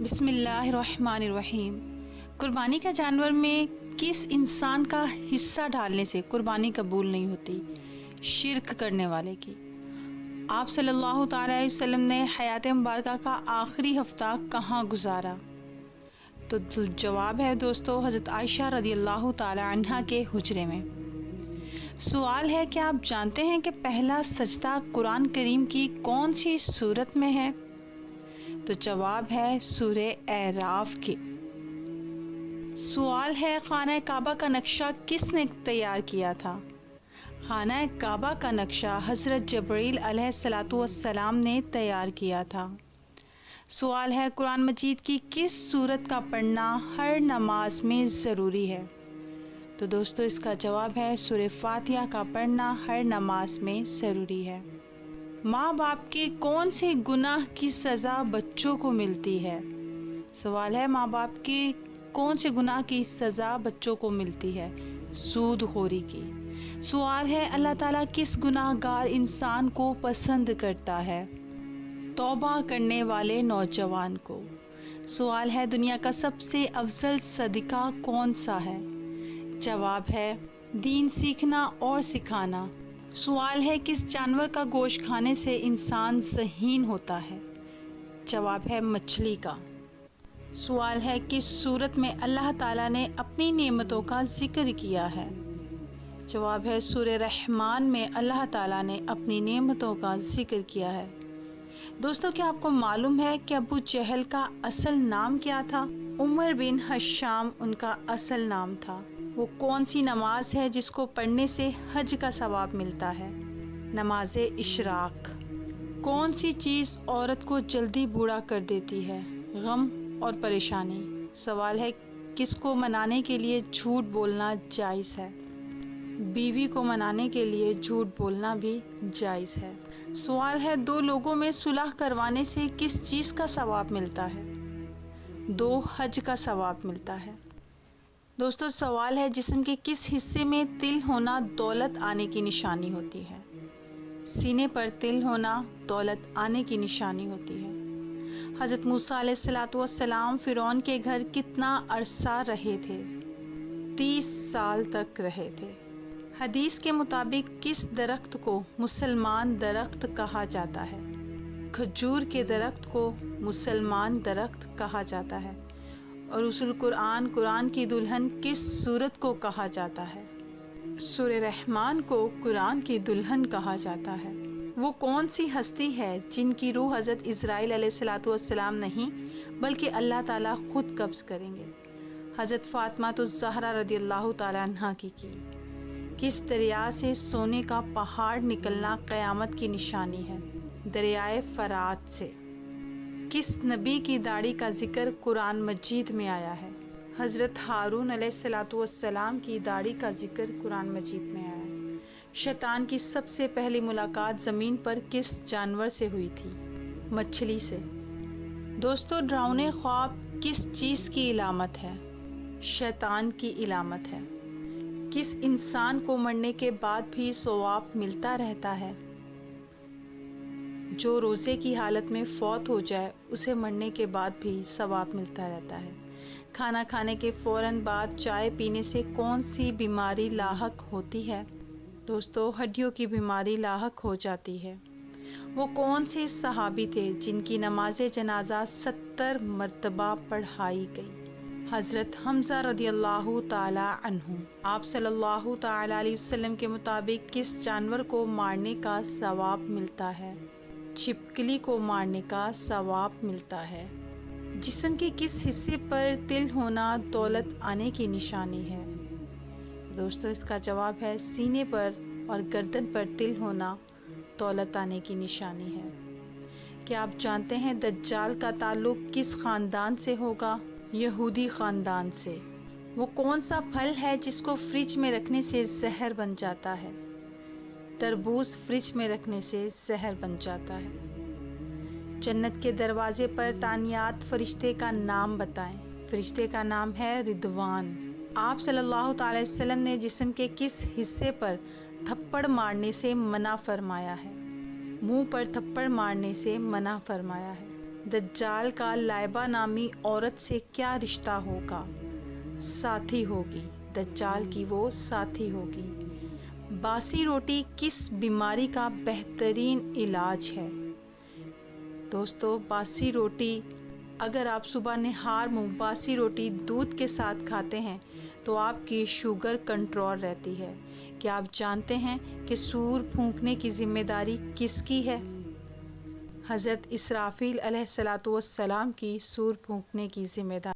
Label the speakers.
Speaker 1: بسم اللہ الرحمن الرحیم۔ قربانی کا جانور میں کس انسان کا حصہ ڈالنے سے قربانی قبول نہیں ہوتی؟ شرک کرنے والے کی۔ آپ صلی اللہ تعالی علیہ وسلم نے حیات مبارکہ کا آخری ہفتہ کہاں گزارا؟ تو جواب ہے دوستو حضرت عائشہ رضی اللہ تعالی عنہا کے حجرے میں۔ سوال ہے کہ آپ جانتے ہیں کہ پہلا سجدہ قرآن کریم کی کون سی سورت میں ہے؟ تو جواب ہے سورہ اعراف کی۔ سوال ہے خانہ کعبہ کا نقشہ کس نے تیار کیا تھا؟ خانہ کعبہ کا نقشہ حضرت جبرائیل علیہ الصلاۃ والسلام نے تیار کیا تھا۔ سوال ہے قرآن مجید کی کس سورت کا پڑھنا ہر نماز میں ضروری ہے؟ تو دوستو اس کا جواب ہے سورہ فاتحہ کا پڑھنا ہر نماز میں ضروری ہے۔ ماں باپ کے کون سے گناہ کی سزا بچوں کو ملتی ہے؟ سوال ہے ماں باپ کے کون سے گناہ کی سزا بچوں کو ملتی ہے؟ سود خوری کی۔ سوال ہے اللہ تعالیٰ کس گناہ گار انسان کو پسند کرتا ہے؟ توبہ کرنے والے نوجوان کو۔ سوال ہے دنیا کا سب سے افضل صدقہ کون سا ہے؟ جواب ہے دین سیکھنا اور سکھانا۔ سوال ہے کس جانور کا گوشت کھانے سے انسان ذہین ہوتا ہے؟ جواب ہے مچھلی کا۔ سوال ہے کس سورت میں اللہ تعالیٰ نے اپنی نعمتوں کا ذکر کیا ہے؟ جواب ہے سورہ رحمان میں اللہ تعالیٰ نے اپنی نعمتوں کا ذکر کیا ہے۔ دوستو کیا آپ کو معلوم ہے کہ ابو جہل کا اصل نام کیا تھا؟ عمر بن ہشام ان کا اصل نام تھا۔ وہ کون سی نماز ہے جس کو پڑھنے سے حج کا ثواب ملتا ہے؟ نماز اشراق۔ کون سی چیز عورت کو جلدی بوڑھا کر دیتی ہے؟ غم اور پریشانی۔ سوال ہے کس کو منانے کے لیے جھوٹ بولنا جائز ہے؟ بیوی کو منانے کے لیے جھوٹ بولنا بھی جائز ہے۔ سوال ہے دو لوگوں میں صلح کروانے سے کس چیز کا ثواب ملتا ہے؟ دو حج کا ثواب ملتا ہے۔ دوستو سوال ہے جسم کے کس حصے میں تل ہونا دولت آنے کی نشانی ہوتی ہے؟ سینے پر تل ہونا دولت آنے کی نشانی ہوتی ہے۔ حضرت موسیٰ علیہ الصلاۃ والسلام فرعون کے گھر کتنا عرصہ رہے تھے؟ 30 سال تک رہے تھے۔ حدیث کے مطابق کس درخت کو مسلمان درخت کہا جاتا ہے؟ کھجور کے درخت کو مسلمان درخت کہا جاتا ہے۔ اور رسول قرآن کی دلہن کس سورت کو کہا جاتا ہے؟ سورہ رحمان کو قرآن کی دلہن کہا جاتا ہے۔ وہ کون سی ہستی ہے جن کی روح حضرت اسرائیل علیہ الصلاۃ والسلام نہیں بلکہ اللہ تعالیٰ خود قبض کریں گے؟ حضرت فاطمہ الزہرا رضی اللہ تعالیٰ عنہا کی۔ کس دریا سے سونے کا پہاڑ نکلنا قیامت کی نشانی ہے؟ دریائے فرات سے۔ کس نبی کی داڑھی کا ذکر قرآن مجید میں آیا ہے؟ حضرت ہارون علیہ الصلاۃ والسلام کی داڑھی کا ذکر قرآن مجید میں آیا ہے۔ شیطان کی سب سے پہلی ملاقات زمین پر کس جانور سے ہوئی تھی؟ مچھلی سے۔ دوستو ڈراؤنے خواب کس چیز کی علامت ہے؟ شیطان کی علامت ہے۔ کس انسان کو مرنے کے بعد بھی ثواب ملتا رہتا ہے؟ جو روزے کی حالت میں فوت ہو جائے اسے مرنے کے بعد بھی ثواب ملتا رہتا ہے۔ کھانا کھانے کے فوراً بعد چائے پینے سے کون سی بیماری لاحق ہوتی ہے؟ دوستو ہڈیوں کی بیماری لاحق ہو جاتی ہے۔ وہ کون سے صحابی تھے جن کی نماز جنازہ 70 مرتبہ پڑھائی گئی؟ حضرت حمزہ رضی اللہ تعالی عنہ۔ آپ صلی اللہ تعالی علیہ وسلم کے مطابق کس جانور کو مارنے کا ثواب ملتا ہے؟ چھپکلی کو مارنے کا ثواب ملتا ہے۔ جسم کے کس حصے پر تل ہونا دولت آنے کی نشانی ہے؟ دوستو اس کا جواب ہے سینے پر اور گردن پر تل ہونا دولت آنے کی نشانی ہے۔ کیا آپ جانتے ہیں دجال کا تعلق کس خاندان سے ہوگا؟ یہودی خاندان سے۔ وہ کون سا پھل ہے جس کو فریج میں رکھنے سے زہر بن جاتا ہے؟ تربوز فریج میں رکھنے سے زہر بن جاتا ہے۔ جنت کے دروازے پر تعینات فرشتے کا نام بتائیں۔ فرشتے کا نام ہے رضوان۔ آپ صلی اللہ تعالی وسلم نے جسم کے کس حصے پر تھپڑ مارنے سے منع فرمایا ہے؟ منہ پر تھپڑ مارنے سے منع فرمایا ہے۔ دجال کا لائبہ نامی عورت سے کیا رشتہ ہوگا؟ ساتھی ہوگی، دجال کی وہ ساتھی ہوگی۔ باسی روٹی کس بیماری کا بہترین علاج ہے؟ دوستو، باسی روٹی اگر آپ صبح نہار منہ باسی روٹی دودھ کے ساتھ کھاتے ہیں تو آپ کی شوگر کنٹرول رہتی ہے۔ کیا آپ جانتے ہیں کہ سور پھونکنے کی ذمہ داری کس کی ہے؟ حضرت اسرافیل علیہ السلام کی سور پھونکنے کی ذمہ داری